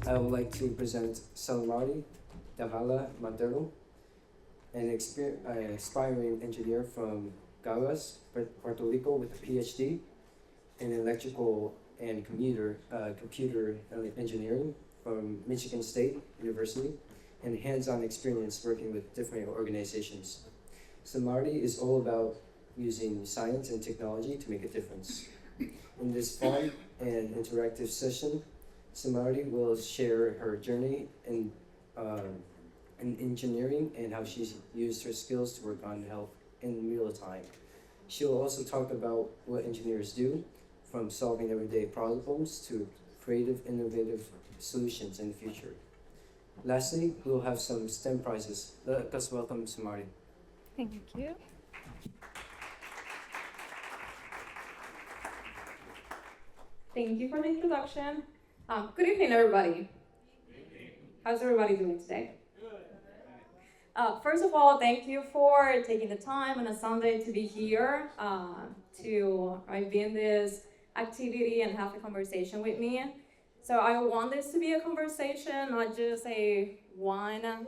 I would like to present Sylmarie Dávila-Montero, an aspiring engineer from Galvez, Puerto Rico, with a PhD in electrical and computer engineering from Michigan State University, and hands-on experience working with different organizations. Sylmarie is all about using science and technology to make a difference. In this fun and interactive session, Sylmarie will share her journey in engineering and how she's used her skills to work on health in real time. She will also talk about what engineers do, from solving everyday problems to creative, innovative solutions in the future. Lastly, we'll have some STEM prizes. Let us welcome Sylmarie. Thank you. Thank you for the introduction. Good evening, everybody. How's everybody doing today? First of all, thank you for taking the time on a Sunday to be here to be in this activity and have a conversation with me. So I want this to be a conversation, not just a one-way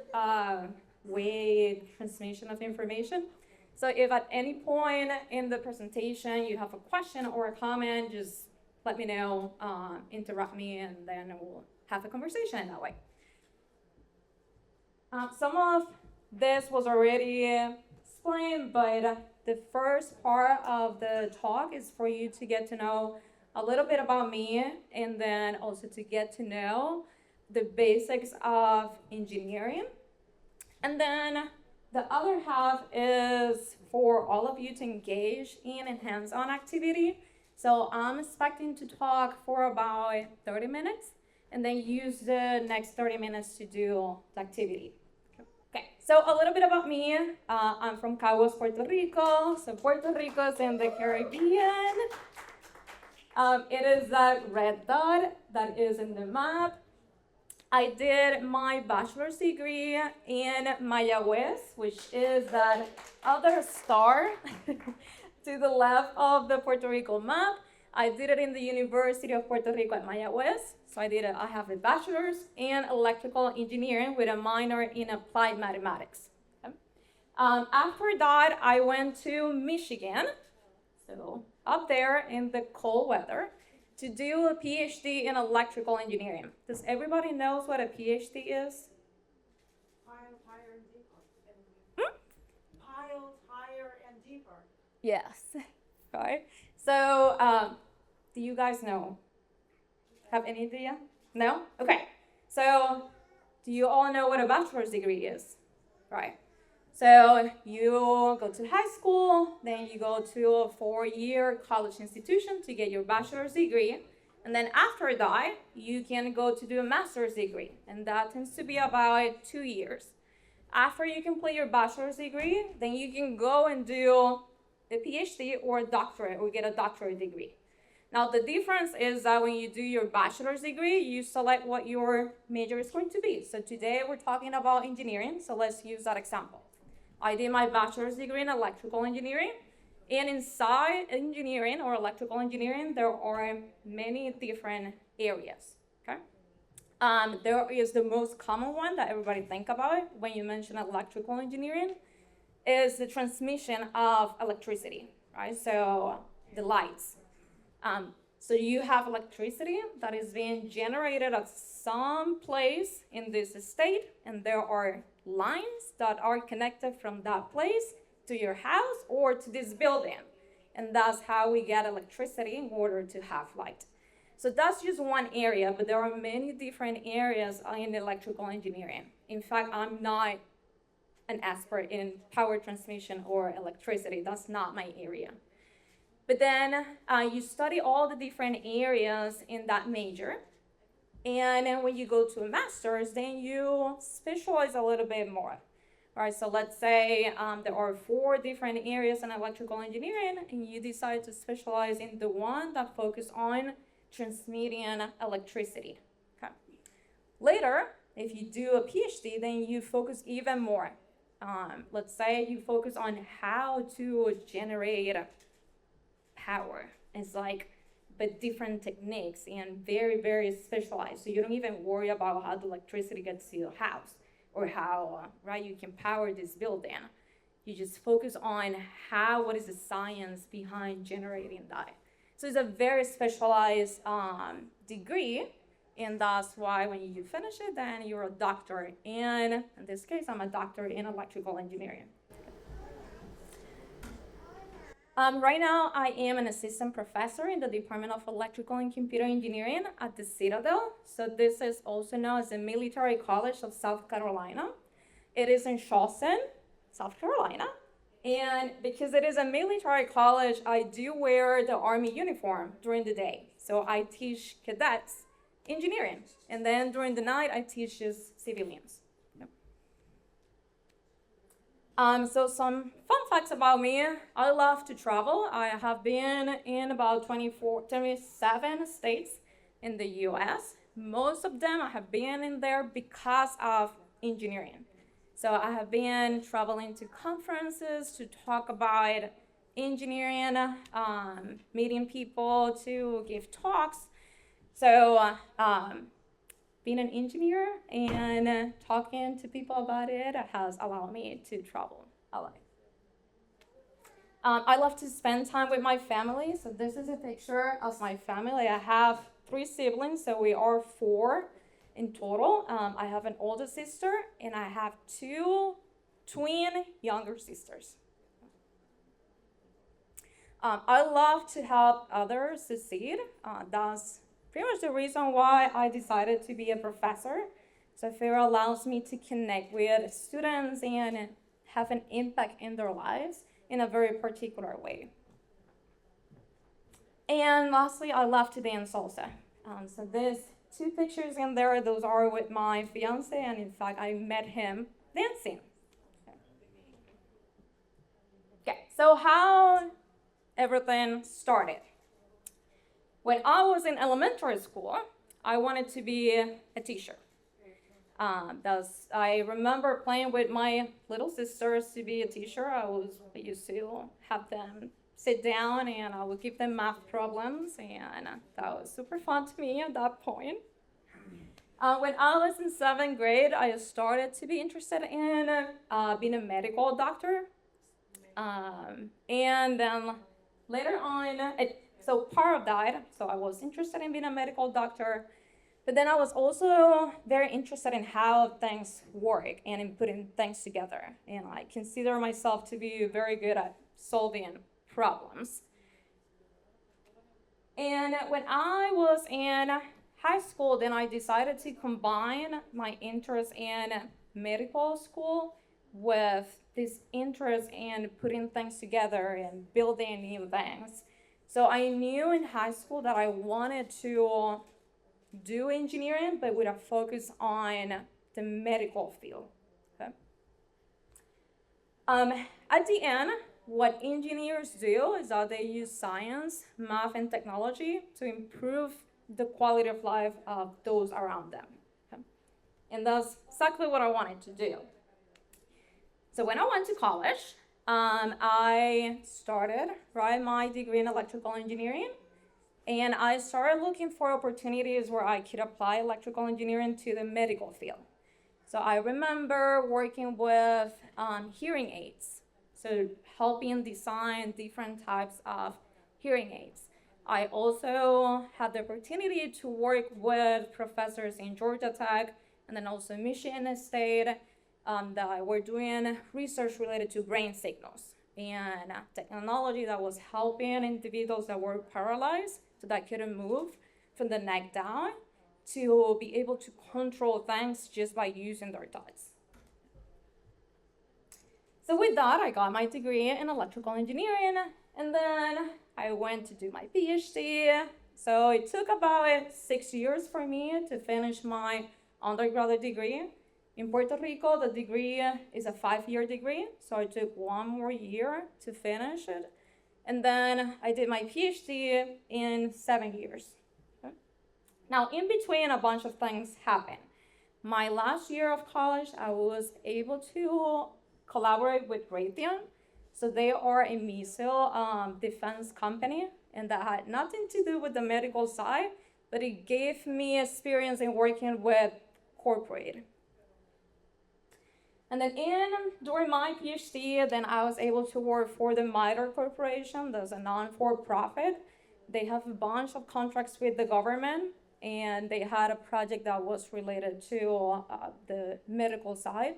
transmission of information. So if at any point in the presentation you have a question or a comment, just let me know, interrupt me, and then we'll have a conversation in that way. Some of this was already explained, but the first part of the talk is for you to get to know a little bit about me, and then also to get to know the basics of engineering. And then the other half is for all of you to engage in a hands-on activity. So I'm expecting to talk for about 30 minutes and then use the next 30 minutes to do the activity. Okay, so a little bit about me. I'm from Caguas, Puerto Rico. So Puerto Rico is in the Caribbean. It is that red dot that is in the map. I did my bachelor's degree in Mayagüez, which is that other star to the left of the Puerto Rico map. I did it in the University of Puerto Rico at Mayagüez. So I have a bachelor's in electrical engineering with a minor in applied mathematics. Okay. After that, I went to Michigan, so up there in the cold weather, to do a PhD in electrical engineering. Does everybody knows what a PhD is? Piled higher and deeper. Piled higher and deeper. Yes. Right. So, do you guys know? Have any idea? No? Okay. So, do you all know what a bachelor's degree is? Right. So, you go to high school, then you go to a 4-year college institution to get your bachelor's degree. And then after that, you can go to do a master's degree. And that tends to be about 2 years. After you complete your bachelor's degree, then you can go and do a PhD or a doctorate, or get a doctorate degree. Now, the difference is that when you do your bachelor's degree, you select what your major is going to be. So today we're talking about engineering, so let's use that example. I did my bachelor's degree in electrical engineering, and inside engineering or electrical engineering, there are many different areas, okay? There is the most common one that everybody think about when you mention electrical engineering is the transmission of electricity, right? So the lights. So you have electricity that is being generated at some place in this state, and there are lines that are connected from that place to your house or to this building. And that's how we get electricity in order to have light. So that's just one area, but there are many different areas in electrical engineering. In fact, I'm not an expert in power transmission or electricity. That's not my area. But then you study all the different areas in that major. And then when you go to a master's, then you specialize a little bit more. All right, so let's say there are 4 different areas in electrical engineering, and you decide to specialize in the one that focuses on transmitting electricity. Okay. Later, if you do a PhD, then you focus even more. Let's say you focus on how to generate power. It's like but different techniques and very, very specialized. So you don't even worry about how the electricity gets to your house or how, right, you can power this building. You just focus on what is the science behind generating that. So it's a very specialized degree, and that's why when you finish it, then you're a doctor. And in this case, I'm a doctor in electrical engineering. Right now, I am an assistant professor in the Department of Electrical and Computer Engineering at the Citadel. So this is also known as the Military College of South Carolina. It is in Charleston, South Carolina. And because it is a military college, I do wear the Army uniform during the day. So I teach cadets engineering. And then during the night, I teach just civilians. So some fun facts about me. I love to travel. I have been in about 27 states in the US. Most of them I have been in there because of engineering. So I have been traveling to conferences to talk about engineering, meeting people to give talks. So being an engineer and talking to people about it has allowed me to travel a lot. I love to spend time with my family. So this is a picture of my family. I have 3 siblings, so we are 4 in total. I have an older sister, and I have 2 twin younger sisters. I love to help others succeed. That's pretty much the reason why I decided to be a professor. So it allows me to connect with students and have an impact in their lives in a very particular way. And lastly, I love to dance salsa. So these 2 pictures in there, those are with my fiance, and in fact, I met him dancing. Okay, so how everything started. When I was in elementary school, I wanted to be a teacher. I remember playing with my little sisters to be a teacher. I used to have them sit down and I would give them math problems, and that was super fun to me at that point. When I was in 7th grade, I started to be interested in being a medical doctor. And then later on, so part of that, so I was interested in being a medical doctor, but then I was also very interested in how things work and in putting things together. And I consider myself to be very good at solving problems. And when I was in high school, then I decided to combine my interest in medical school with this interest in putting things together and building new things. So I knew in high school that I wanted to do engineering, but with a focus on the medical field. Okay. At the end, what engineers do is that they use science, math, and technology to improve the quality of life of those around them. Okay. And that's exactly what I wanted to do. So when I went to college, I started my degree in electrical engineering, and I started looking for opportunities where I could apply electrical engineering to the medical field. So I remember working with hearing aids, so helping design different types of hearing aids. I also had the opportunity to work with professors in Georgia Tech and then also Michigan State that were doing research related to brain signals and technology that was helping individuals that were paralyzed so that couldn't move from the neck down to be able to control things just by using their thoughts. So with that, I got my degree in electrical engineering, and then I went to do my PhD. So it took about 6 years for me to finish my undergraduate degree. In Puerto Rico, the degree is a 5-year degree, so it took 1 more year to finish it. And then I did my PhD in 7 years. Okay. Now, in between, a bunch of things happened. My last year of college, I was able to collaborate with Raytheon. So they are a missile defense company and that had nothing to do with the medical side, but it gave me experience in working with corporate. And then during my PhD, then I was able to work for the MITRE Corporation. That's a non-for-profit. They have a bunch of contracts with the government, and they had a project that was related to the medical side.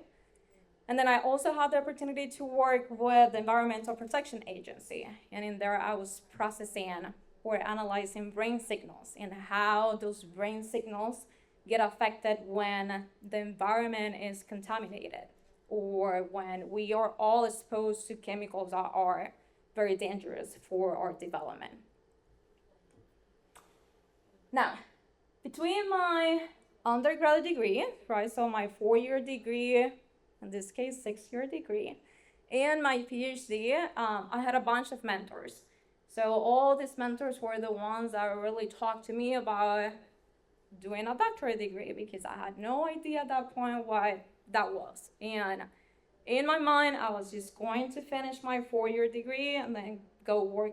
And then I also had the opportunity to work with the Environmental Protection Agency. And in there, I was processing or analyzing brain signals and how those brain signals get affected when the environment is contaminated, or when we are all exposed to chemicals that are very dangerous for our development. Now, between my undergraduate degree, right, so my 4-year degree, in this case, 6-year degree, and my PhD, I had a bunch of mentors. So all these mentors were the ones that really talked to me about doing a doctorate degree, because I had no idea at that point what that was. And in my mind, I was just going to finish my 4-year degree and then go work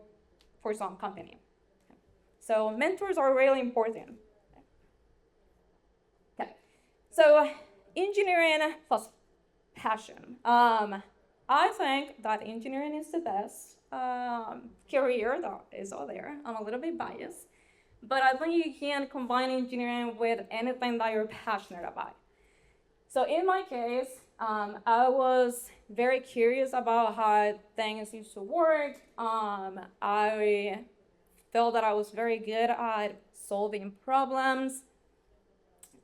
for some company. So mentors are really important. Okay. So engineering plus passion. I think that engineering is the best career that is out there. I'm a little bit biased, but I think you can combine engineering with anything that you're passionate about. So in my case, I was very curious about how things used to work. I felt that I was very good at solving problems,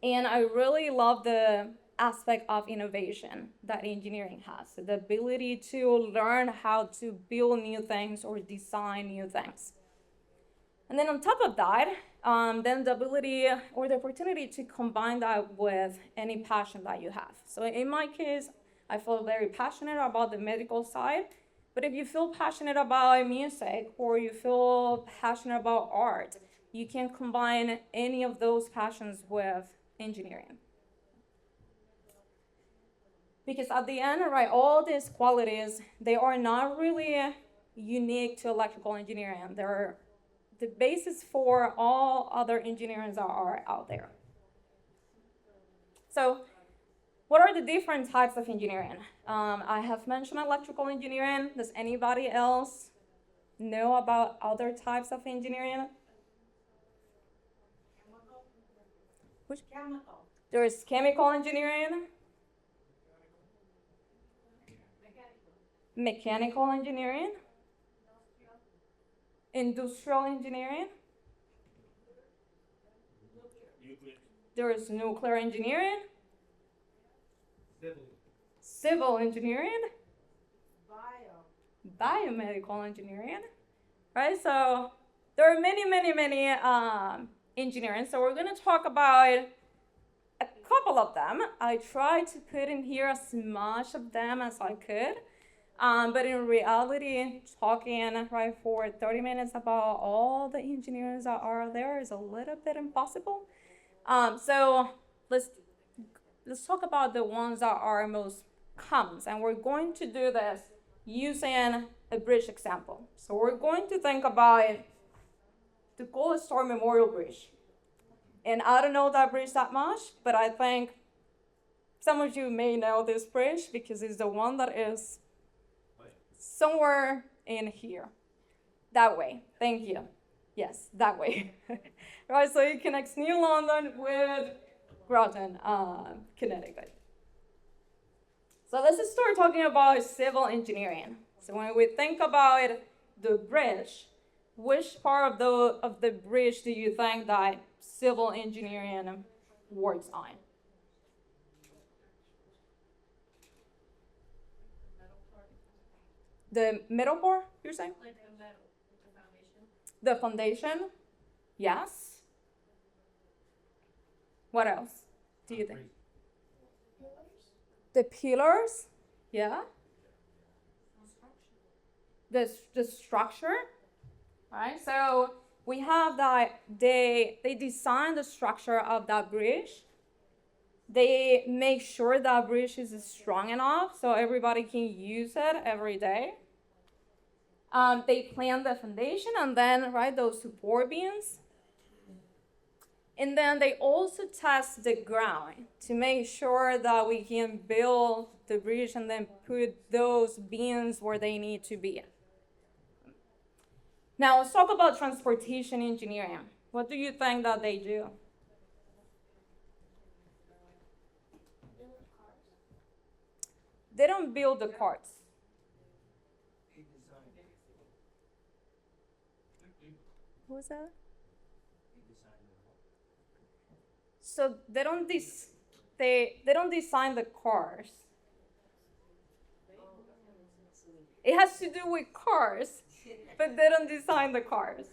and I really love the aspect of innovation that engineering has, the ability to learn how to build new things or design new things. And then on top of that, then the ability or the opportunity to combine that with any passion that you have. So in my case, I feel very passionate about the medical side, but if you feel passionate about music or you feel passionate about art, you can combine any of those passions with engineering. Because at the end, right, all these qualities, they are not really unique to electrical engineering. They're the basis for all other engineers that are out there. So what are the different types of engineering? I have mentioned electrical engineering. Does anybody else know about other types of engineering? Chemical. Which? Chemical. There is chemical engineering, mechanical engineering, industrial engineering. There is nuclear engineering, civil engineering, biomedical engineering, right? So there are many engineering. So we're going to talk about a couple of them. I tried to put in here as much of them as I could. But in reality, talking right for 30 minutes about all the engineers that are there is a little bit impossible. So let's talk about the ones that are most common. And we're going to do this using a bridge example. So we're going to think about the Gold Star Memorial Bridge. And I don't know that bridge that much, but I think some of you may know this bridge because it's the one that is somewhere in here. That way. Thank you. Yes, that way. Right, so it connects New London with Groton, Connecticut. So let's just start talking about civil engineering. So when we think about the bridge, which part of the bridge do you think that civil engineering works on? The middle part, you're saying? Like the metal, the foundation. The foundation? Yes. What else do you think? The pillars? Yeah. The structure? Right? So we have that they design the structure of that bridge. They make sure that bridge is strong enough so everybody can use it every day. They plan the foundation and then, right, those support beams. And then they also test the ground to make sure that we can build the bridge and then put those beams where they need to be. Now let's talk about transportation engineering. What do you think that they do? They don't build the cars. What was that? So they don't design the cars. It has to do with cars, but they don't design the cars.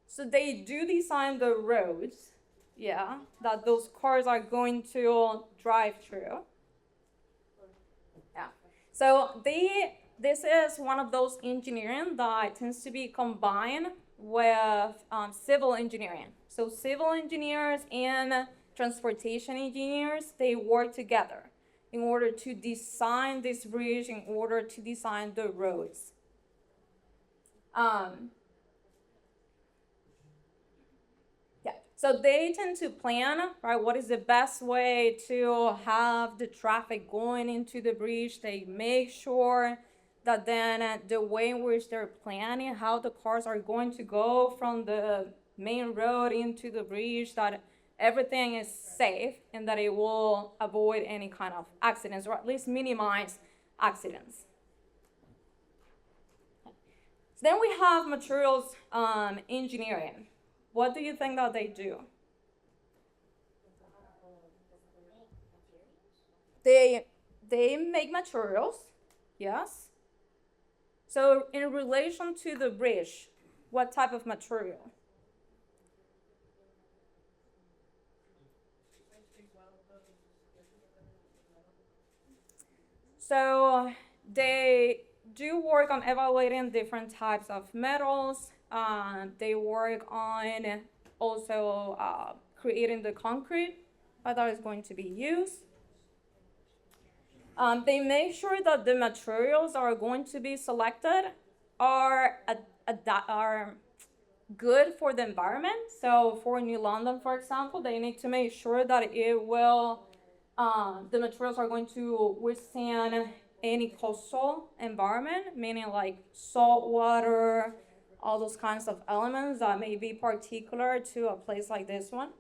So they do design the roads, yeah, that those cars are going to drive through. Yeah. So this is one of those engineering that tends to be combined with civil engineering. So civil engineers and transportation engineers, they work together in order to design this bridge, in order to design the roads. So they tend to plan, right, what is the best way to have the traffic going into the bridge. They make sure that then the way in which they're planning how the cars are going to go from the main road into the bridge, that everything is safe and that it will avoid any kind of accidents, or at least minimize accidents. So then we have materials engineering. What do you think that they do? They make materials, yes. So in relation to the bridge, what type of material? So they do work on evaluating different types of metals. They work on also creating the concrete that is going to be used. They make sure that the materials are going to be selected are good for the environment. So for New London, for example, they need to make sure that the materials are going to withstand any coastal environment, meaning like salt water, all those kinds of elements that may be particular to a place like this one.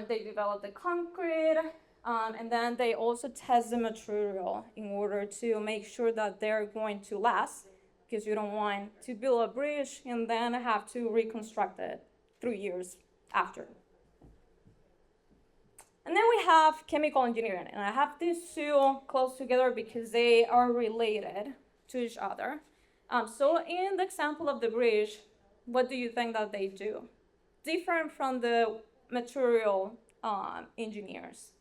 They develop the concrete, and then they also test the material in order to make sure that they're going to last, because you don't want to build a bridge and then have to reconstruct it 3 years after. And then we have chemical engineering, and I have these two close together because they are related to each other. So in the example of the bridge, what do you think that they do? Different from the material engineers.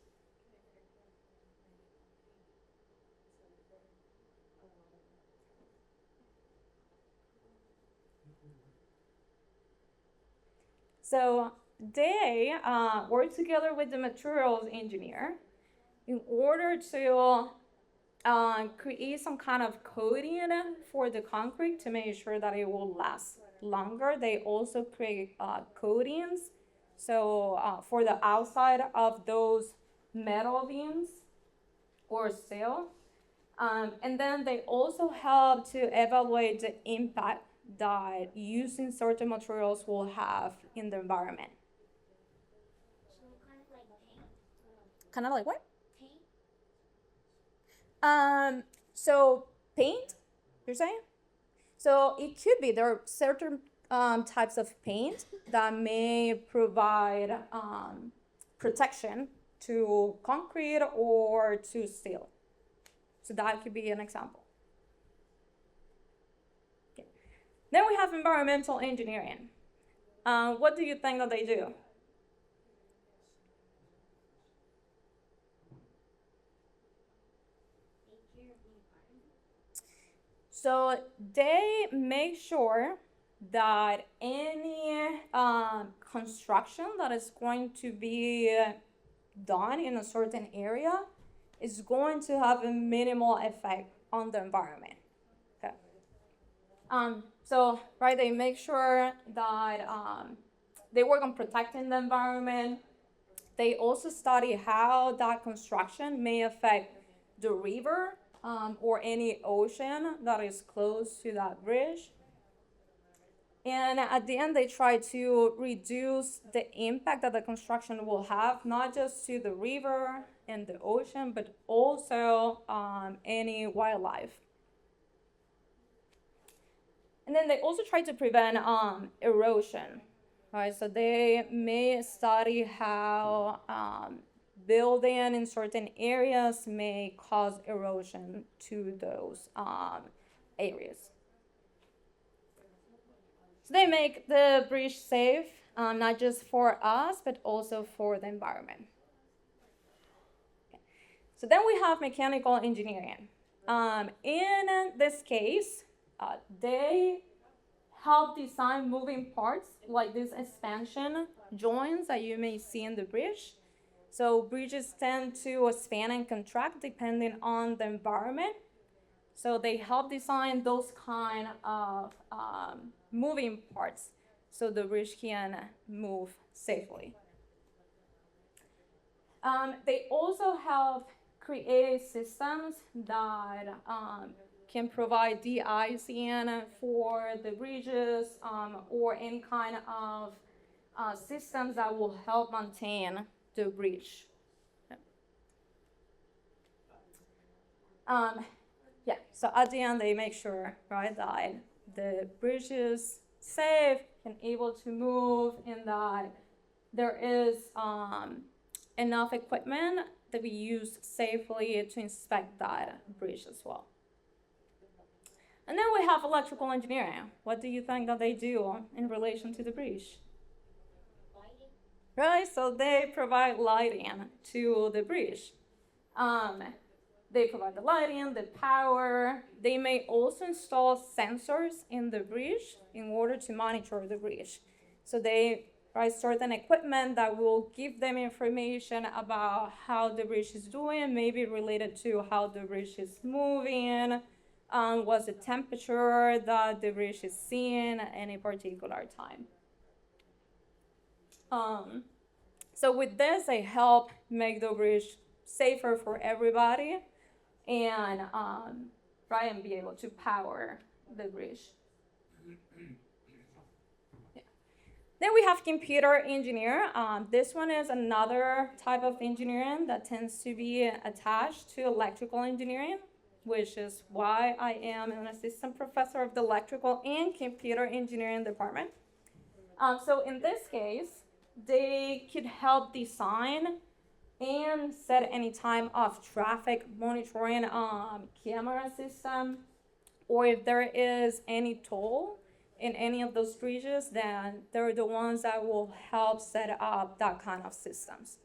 So they work together with the materials engineer in order to create some kind of coating for the concrete to make sure that it will last longer. They also create coatings, so for the outside of those metal beams or steel. And then they also help to evaluate the impact that using certain materials will have in the environment. So kind of like paint? Kind of like what? Paint? So paint, you're saying? So it could be, there are certain types of paint that may provide protection to concrete or to steel. So that could be an example. Okay. Then we have environmental engineering. What do you think that they do? So they make sure that any construction that is going to be done in a certain area is going to have a minimal effect on the environment. Okay. So, right, they make sure that they work on protecting the environment. They also study how that construction may affect the river or any ocean that is close to that bridge. And at the end, they try to reduce the impact that the construction will have, not just to the river and the ocean, but also any wildlife. And then they also try to prevent erosion, right? So they may study how building in certain areas may cause erosion to those areas. So they make the bridge safe, not just for us, but also for the environment. Okay. So then we have mechanical engineering. In this case, they help design moving parts like these expansion joints that you may see in the bridge. So bridges tend to expand and contract depending on the environment. So they help design those kind of moving parts so the bridge can move safely. They also help create systems that can provide de-icing for the bridges or any kind of systems that will help maintain the bridge. Yeah, so at the end they make sure, right, that the bridge is safe and able to move, and that there is enough equipment that we use safely to inspect that bridge as well. And then we have electrical engineering. What do you think that they do in relation to the bridge? Lighting. Right, so they provide lighting to the bridge. They provide the lighting, the power. They may also install sensors in the bridge in order to monitor the bridge. So they provide certain equipment that will give them information about how the bridge is doing, maybe related to how the bridge is moving, what's the temperature that the bridge is seeing at any particular time. So with this, they help make the bridge safer for everybody, and try and be able to power the bridge. Yeah. Then we have computer engineer. This one is another type of engineering that tends to be attached to electrical engineering, which is why I am an assistant professor of the electrical and computer engineering department. So in this case, they could help design and set any type of traffic monitoring camera system, or if there is any toll in any of those bridges, then they're the ones that will help set up that kind of systems.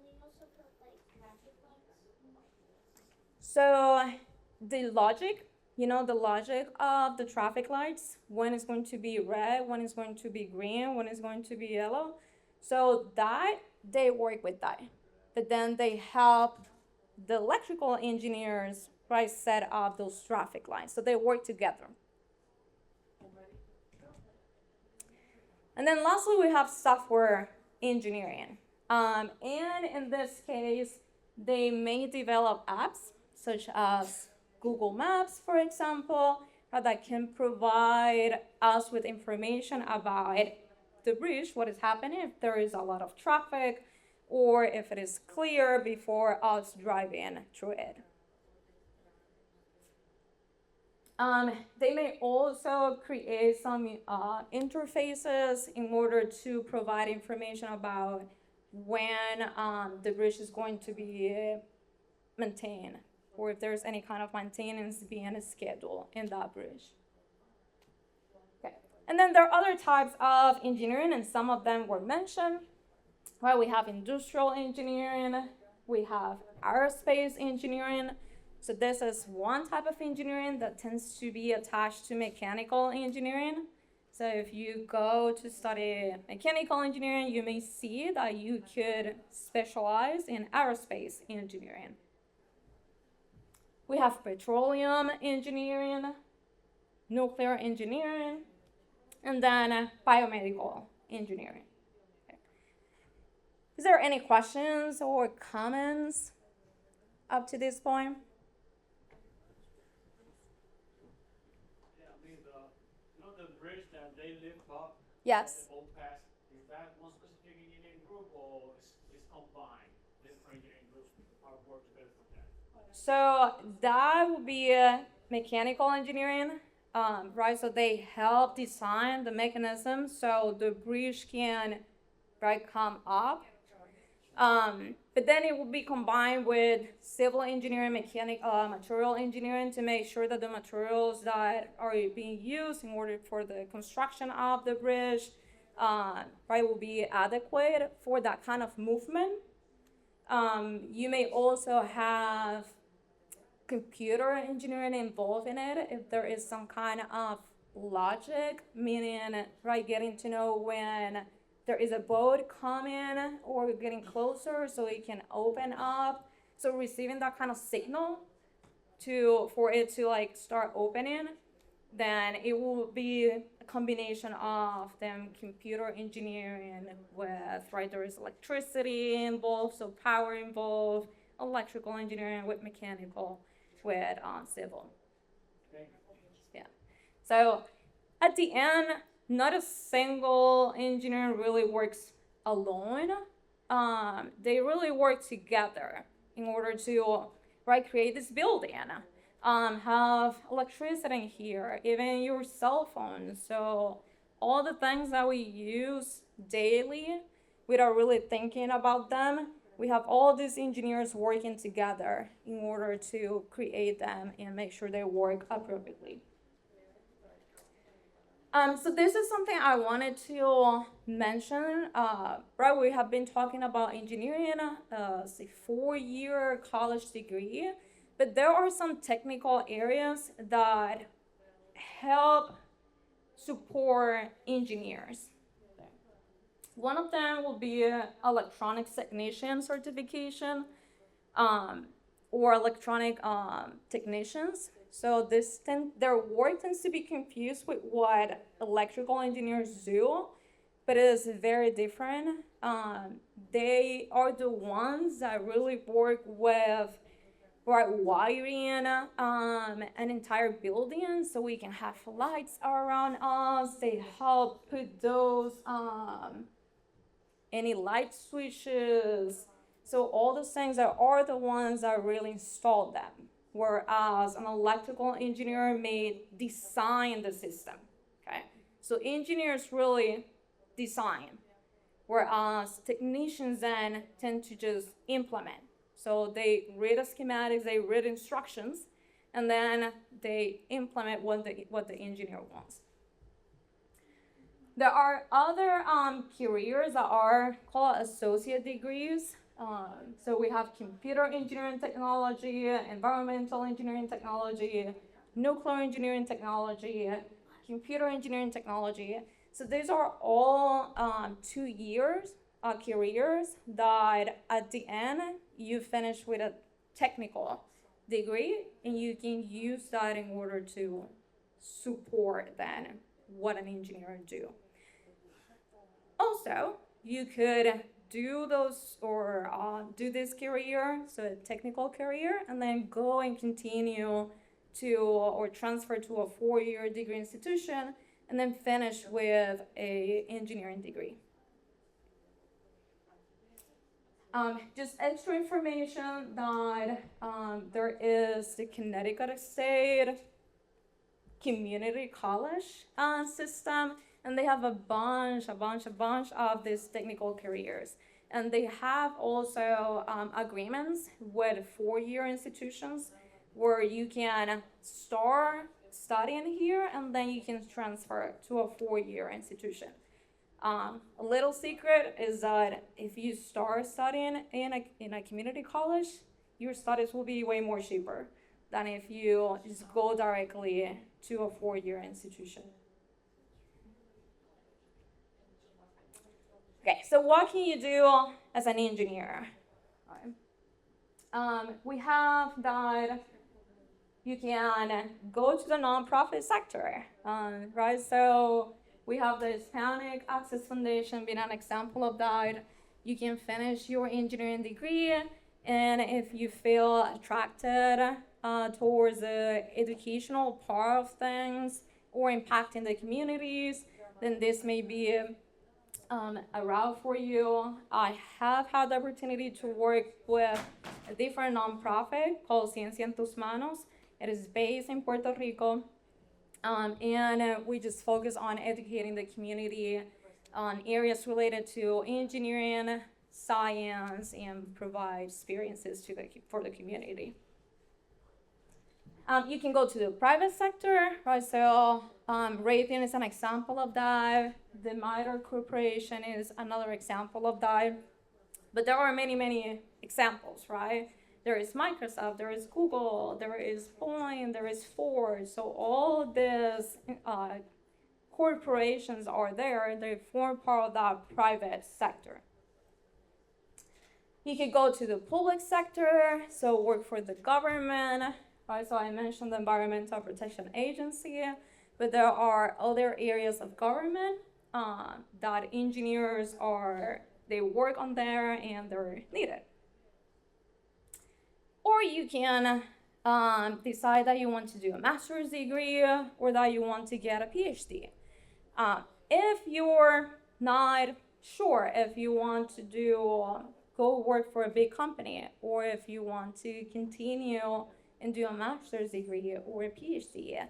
They also put like traffic lights. So the logic, the logic of the traffic lights, when it's going to be red, when it's going to be green, when it's going to be yellow. So that, they work with that. But then they help the electrical engineers, right, set up those traffic lights. So they work together. And then lastly, we have software engineering. And in this case, they may develop apps such as Google Maps, for example, that can provide us with information about the bridge, what is happening, if there is a lot of traffic, or if it is clear before us driving through it. They may also create some interfaces in order to provide information about when the bridge is going to be maintained, or if there's any kind of maintenance being scheduled in that bridge. Okay. And then there are other types of engineering, and some of them were mentioned. Right, we have industrial engineering, we have aerospace engineering. So this is one type of engineering that tends to be attached to mechanical engineering. So if you go to study mechanical engineering, you may see that you could specialize in aerospace engineering. We have petroleum engineering, nuclear engineering, and then biomedical engineering. Okay. Is there any questions or comments up to this point? Yeah, I mean, the bridge that they lift up, Yes. the overpass, is that one specific engineering group or it's combined? Different engineering groups are work together for that? So that would be mechanical engineering, right? So they help design the mechanism so the bridge can, right, come up. But then it will be combined with civil engineering, material engineering to make sure that the materials that are being used in order for the construction of the bridge, right, will be adequate for that kind of movement. You may also have computer engineering involved in it if there is some kind of logic, meaning, right, getting to know when there is a boat coming or getting closer so it can open up. So receiving that kind of signal for it to like start opening, then it will be a combination of them computer engineering with, right, there is electricity involved, so power involved, electrical engineering with mechanical, with civil. Yeah. So at the end, not a single engineer really works alone. They really work together in order to, right, create this building. Have electricity here, even your cell phone. So all the things that we use daily without really thinking about them, we have all these engineers working together in order to create them and make sure they work appropriately. So this is something I wanted to mention. Right, we have been talking about engineering, it's a 4-year college degree, but there are some technical areas that help support engineers. One of them will be electronics technician certification, or electronic technicians. So their work tends to be confused with what electrical engineers do, but it is very different. They are the ones that really work with, right, wiring an entire building so we can have lights around us. They help put those any light switches. So all those things that are the ones that really install them. Whereas an electrical engineer may design the system, okay? So engineers really design, whereas technicians then tend to just implement. So they read the schematics, they read instructions, and then they implement what the engineer wants. There are other careers that are called associate degrees. So we have computer engineering technology, environmental engineering technology, nuclear engineering technology, computer engineering technology. So these are all 2 years careers that at the end you finish with a technical degree, and you can use that in order to support then what an engineer do. Also, you could do those or do this career, so a technical career, and then go and continue to or transfer to a 4-year degree institution, and then finish with a engineering degree. Just extra information that there is the Connecticut State Community College system, and they have a bunch of these technical careers. And they have also agreements with 4-year institutions where you can start studying here and then you can transfer to a 4-year institution. A little secret is that if you start studying in a community college, your studies will be way more cheaper than if you just go directly to a 4-year institution. what can you do as an engineer? Right. We have that you can go to the nonprofit sector, right? So we have the Hispanic Access Foundation being an example of that. You can finish your engineering degree, and if you feel attracted towards the educational part of things or impacting the communities, then this may be a route for you. I have had the opportunity to work with a different nonprofit called Ciencia en Tus Manos. It is based in Puerto Rico, and we just focus on educating the community on areas related to engineering, science, and provide experiences for the community. You can go to the private sector, right? So Raytheon is an example of that. The MITRE Corporation is another example of that. But there are many, many examples, right? There is Microsoft, there is Google, there is Boeing, there is Ford. So all these corporations are there. They form part of that private sector. You could go to the public sector, so work for the government. Right, so I mentioned the Environmental Protection Agency, but there are other areas of government that engineers they work on there and they're needed. Or you can decide that you want to do a master's degree or that you want to get a PhD. If you're not sure if you want to go work for a big company, or if you want to continue and do a master's degree or a PhD,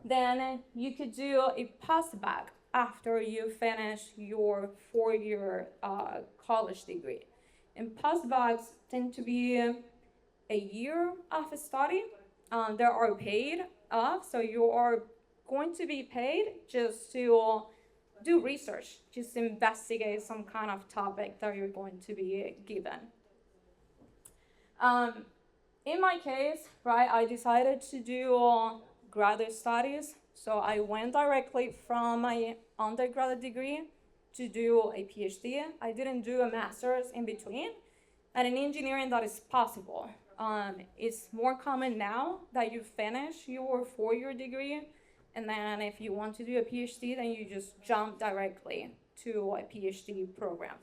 then you could do a postbac after you finish your 4-year college degree. And postbacs tend to be a year of study. They are paid off, so you are going to be paid just to do research, just investigate some kind of topic that you're going to be given. In my case, right, I decided to do graduate studies. So I went directly from my undergraduate degree to do a PhD. I didn't do a master's in between. And in engineering, that is possible. It's more common now that you finish your 4-year degree, and then if you want to do a PhD, then you just jump directly to a PhD program.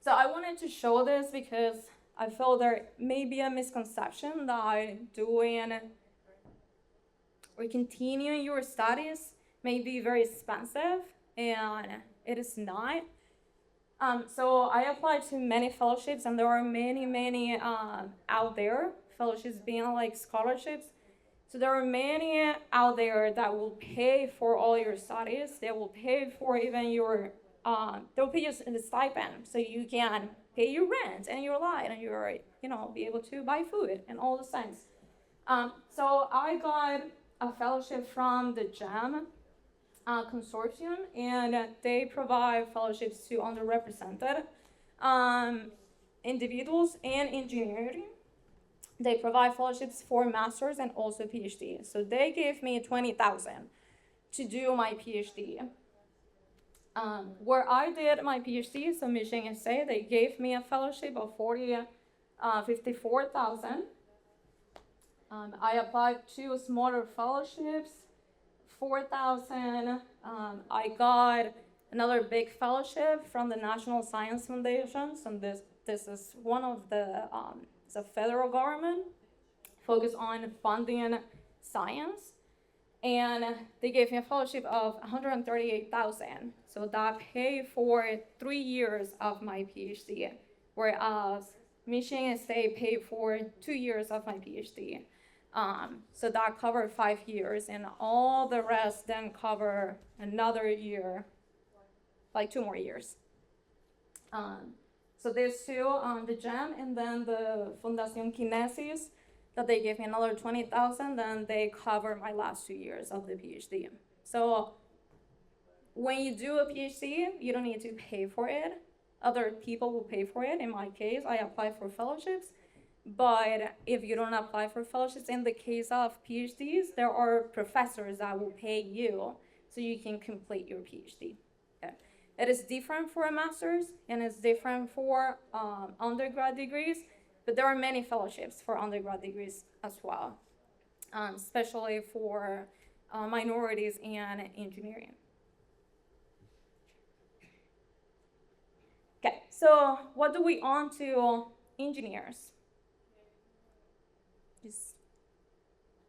So I wanted to show this because I feel there may be a misconception that doing or continuing your studies may be very expensive, and it is not. So I applied to many fellowships, and there are many out there, fellowships being like scholarships. So there are many out there that will pay for all your studies. They will pay for even your, they'll pay you the stipend, so you can pay your rent and your light and your, be able to buy food and all those things. So I got a fellowship from the GEM consortium, and they provide fellowships to underrepresented individuals in engineering. They provide fellowships for master's and also PhD. So they gave me $20,000 to do my PhD. Where I did my PhD, so Michigan State, they gave me a fellowship of $54,000. I applied to smaller fellowships, $4,000. I got another big fellowship from the National Science Foundation. So this is one of the it's a federal government focused on funding science, and they gave me a fellowship of $138,000. So that paid for 3 years of my PhD, whereas Michigan State paid for 2 years of my PhD. So that covered 5 years, and all the rest then cover another year, like 2 more years. So there's two, the GEM and then the Fundación Kinesis, that they gave me another $20,000, then they cover my last 2 years of the PhD. So when you do a PhD, you don't need to pay for it. Other people will pay for it. In my case, I applied for fellowships. But if you don't apply for fellowships, in the case of PhDs, there are professors that will pay you so you can complete your PhD. Okay. It is different for a master's and it's different for undergrad degrees, but there are many fellowships for undergrad degrees as well, especially for minorities and engineering. Okay, so what do we on to engineers?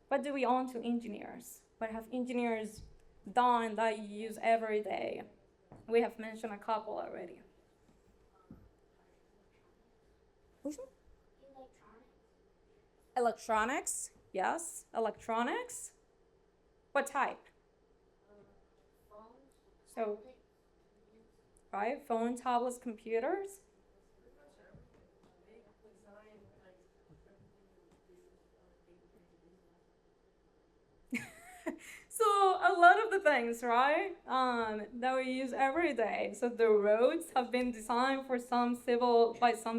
What do we own to engineers? What have engineers done that you use every day? We have mentioned a couple already. Which one? Electronics, yes, electronics. What type? So, right, phone, tablets, computers. So a lot of the things, right, that we use every day. So the roads have been designed by some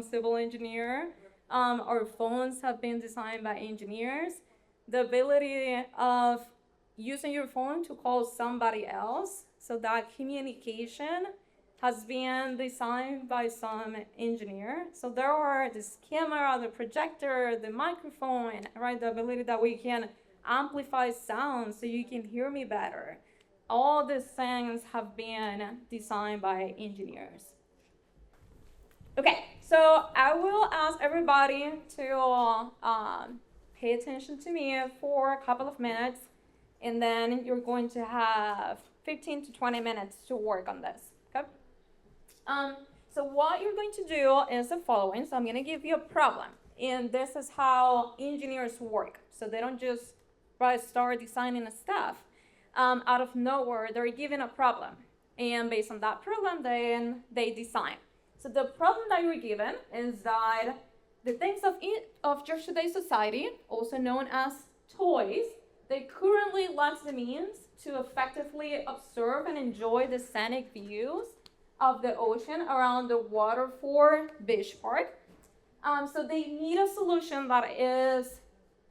civil engineer. Our phones have been designed by engineers. The ability of using your phone to call somebody else, so that communication has been designed by some engineer. So there are this camera, the projector, the microphone, right, the ability that we can amplify sound so you can hear me better. All these things have been designed by engineers. Okay, so I will ask everybody to pay attention to me for a couple of minutes, and then you're going to have 15 to 20 minutes to work on this, okay? So what you're going to do is the following. So I'm going to give you a problem, and this is how engineers work. So they don't just start designing stuff out of nowhere. They're given a problem, and based on that problem, then they design. So the problem that you're given is that the things of today's society, also known as toys, they currently lack the means to effectively observe and enjoy the scenic views of the ocean around the Waterford Beach Park. So they need a solution that is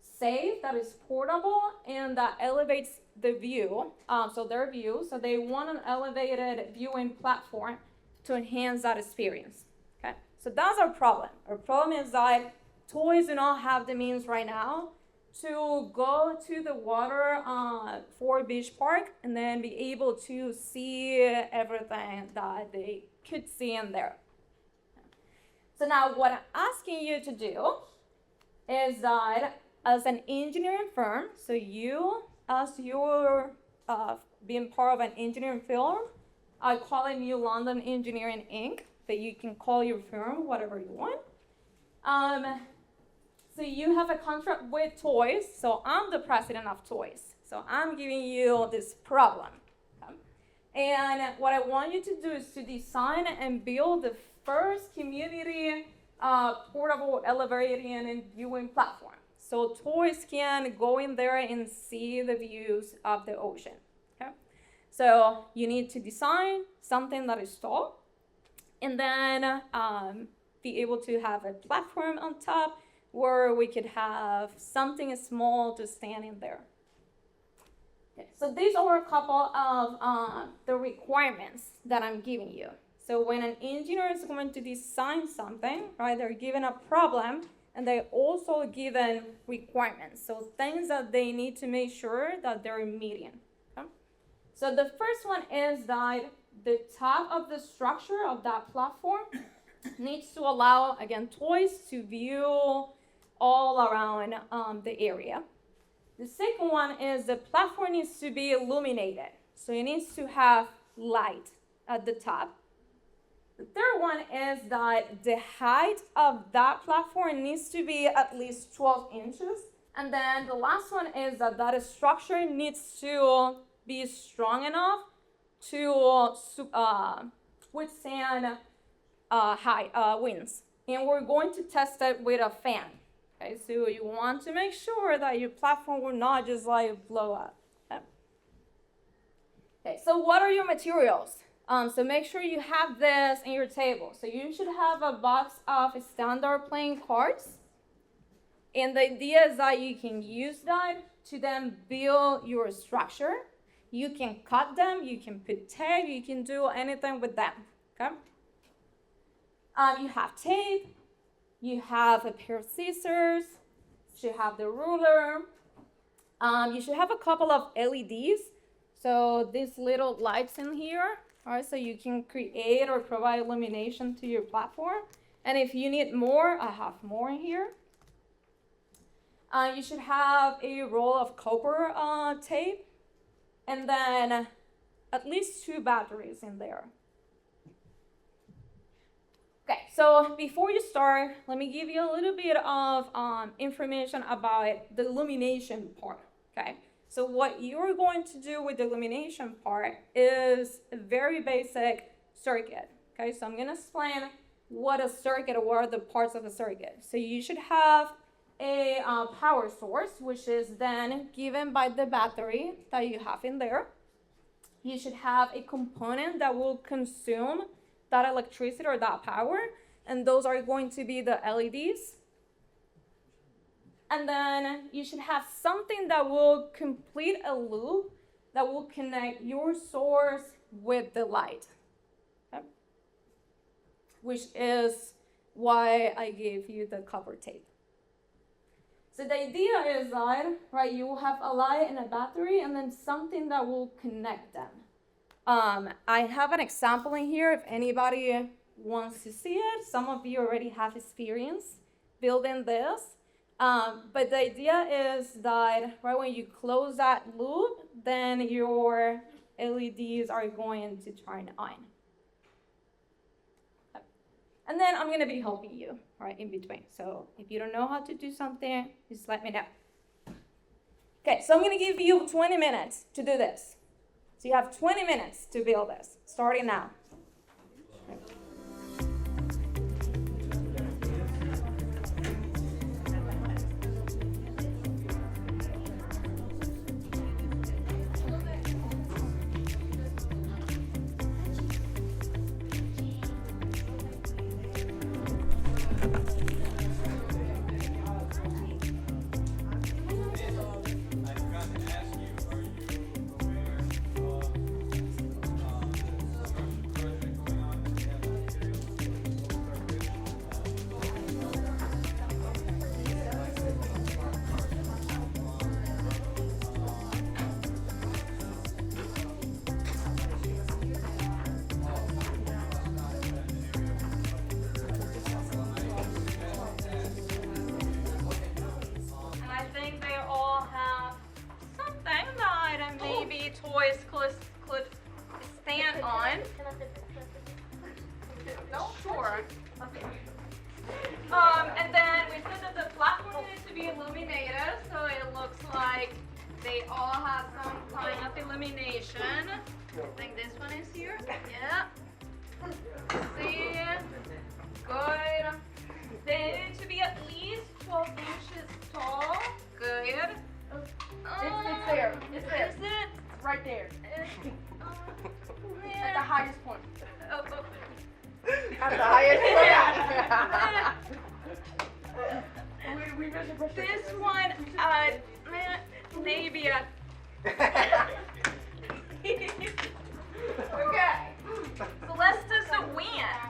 safe, that is portable, and that elevates the view, so their view. So they want an elevated viewing platform to enhance that experience, okay? So that's our problem. Our problem is that toys do not have the means right now to go to the Waterford Beach Park and then be able to see everything that they could see in there. So now what I'm asking you to do is that as an engineering firm, so you, as you're being part of an engineering firm, I call it New London Engineering Inc., but you can call your firm whatever you want. So you have a contract with toys, so I'm the president of toys. So I'm giving you this problem. Okay? And what I want you to do is to design and build the first community portable elevating and viewing platform. So toys can go in there and see the views of the ocean, okay? So you need to design something that is tall, and then be able to have a platform on top where we could have something small to stand in there. Okay, so these are a couple of the requirements that I'm giving you. So when an engineer is going to design something, right, they're given a problem, and they're also given requirements, so things that they need to make sure that they're meeting. Okay? So the first one is that the top of the structure of that platform needs to allow, again, toys to view all around the area. The second one is the platform needs to be illuminated, so it needs to have light at the top. The third one is that the height of that platform needs to be at least 12 inches. And then the last one is that that structure needs to be strong enough to withstand high winds. And we're going to test it with a fan. Okay, so you want to make sure that your platform will not just like blow up. Okay, so what are your materials? So make sure you have this in your table. So you should have a box of standard playing cards. And the idea is that you can use that to then build your structure. You can cut them, you can put tape, you can do anything with them, okay? You have tape, you have a pair of scissors, you should have the ruler, you should have a couple of LEDs, so these little lights in here, all right, so you can create or provide illumination to your platform. And if you need more, I have more in here. You should have a roll of copper tape, and then at least 2 batteries in there. Okay, so before you start, let me give you a little bit of information about the illumination part, okay? So what you're going to do with the illumination part is a very basic circuit, okay? So I'm gonna explain what a circuit, or what are the parts of a circuit. So you should have a power source, which is then given by the battery that you have in there. You should have a component that will consume that electricity or that power, and those are going to be the LEDs. And then you should have something that will complete a loop that will connect your source with the light, okay? Which is why I gave you the copper tape. So the idea is that, right, you will have a light and a battery and then something that will connect them. I have an example in here if anybody wants to see it. Some of you already have experience building this. But the idea is that, right, when you close that loop, then your LEDs are going to turn on. And then I'm gonna be helping you, right, in between. So if you don't know how to do something, just let me know. Okay, so I'm gonna give you 20 minutes to do this. So you have 20 minutes to build this, starting now. Toys could stand on. No, sure. Okay. And then we said that the platform needs to be illuminated, so it looks like they all have some kind of illumination. I think this one is here. Yeah. See? Good. They need to be at least 12 inches tall. Good. It's there. It's there. Is it? Right there. At the highest point. Oh. At the highest point. we This one, maybe a. Okay. So let's test the wind.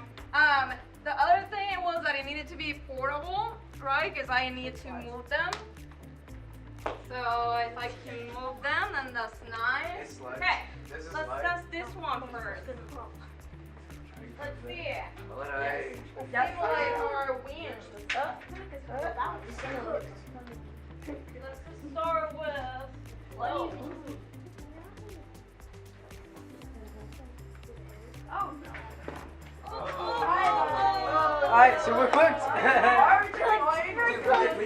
The other thing was that it needed to be portable, right? Because I need to move them. So if I can move them, then that's nice. Okay, let's test this one first. Let's see. Let's simulate our wind. Let's start with low. Alright, so we're cooked. We're cooked.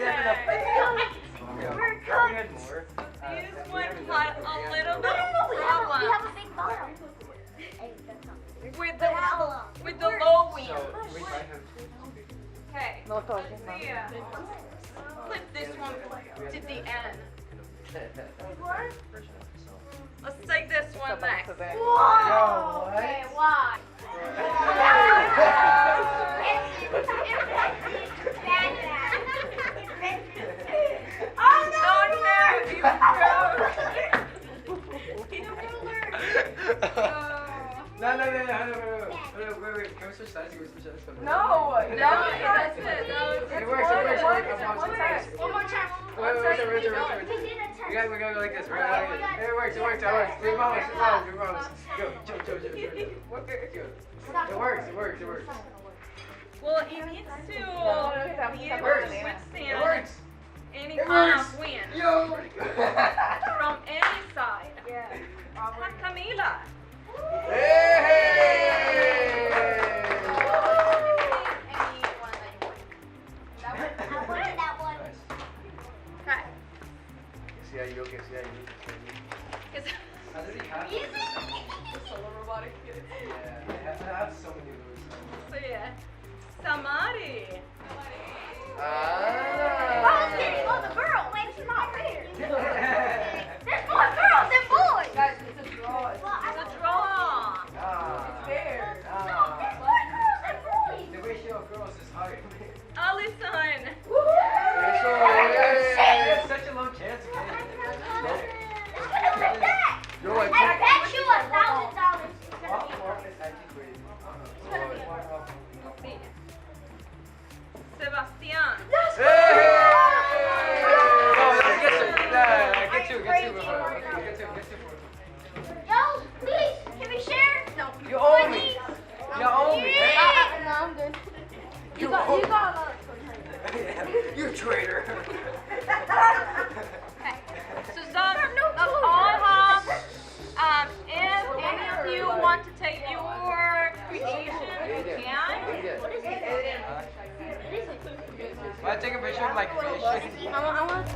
This one had a little bit of We problem have a big bottle. with the low wind. Okay. Let's see. Flip this one to the end. Let's take this one next. Whoa! Okay, why? Oh no! Don't No, wait. Can we switch sides? Can we switch sides? No, that's it. It works. One time. One more time. Wait. We did a We turn. gotta go like this. It works. We promise. Go. It works. Well, it needs to be able to withstand It works. any It kind works. of wind Yo. from any side. Yeah. Camila. Hey! I wanted that one. Okay. See how you okay? It's- How did he have Easy. Solar robotic kid. Yeah, I have so many of those. So yeah, Sylmarie. Oh, the girl. Wait, she's not here. There's more girls than boys. Guys, it's a draw. Well, I It's a don't draw. Fair. know. There's more girls than boys. The ratio of girls is higher. Alison. It's such a low chance. You're like, I bet you $1,000 it's gonna be is actually crazy. Let's see. Sebastian. Hey! Oh, get two. Yo, please, can we share? No. You owe me. You owe me. No, I'm good. You got a lot of You traitor. So that's all I have. If any of you want to take your creation, you can. I take a picture of my creation. I want.